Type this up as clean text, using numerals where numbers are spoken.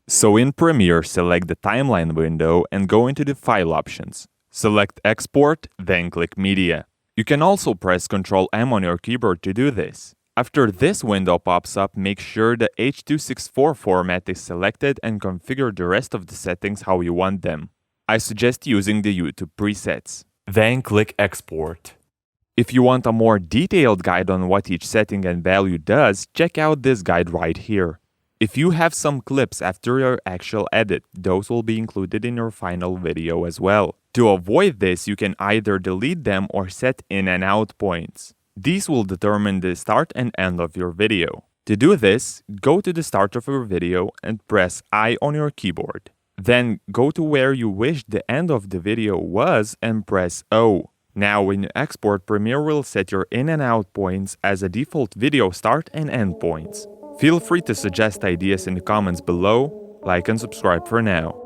So in Premiere, select the timeline window and go into the File options. Select Export, then click Media. You can also press Ctrl M on your keyboard to do this. After this window pops up, make sure the H.264 format is selected and configure the rest of the settings how you want them. I suggest using the YouTube presets. Then click Export. If you want a more detailed guide on what each setting and value does, check out this guide right here. If you have some clips after your actual edit, those will be included in your final video as well. To avoid this, you can either delete them or set in and out points. These will determine the start and end of your video. To do this, go to the start of your video and press I on your keyboard. Then go to where you wish the end of the video was and press O. Now when you export, Premiere will set your in and out points as a default video start and end points. Feel free to suggest ideas in the comments below. Like and subscribe for now.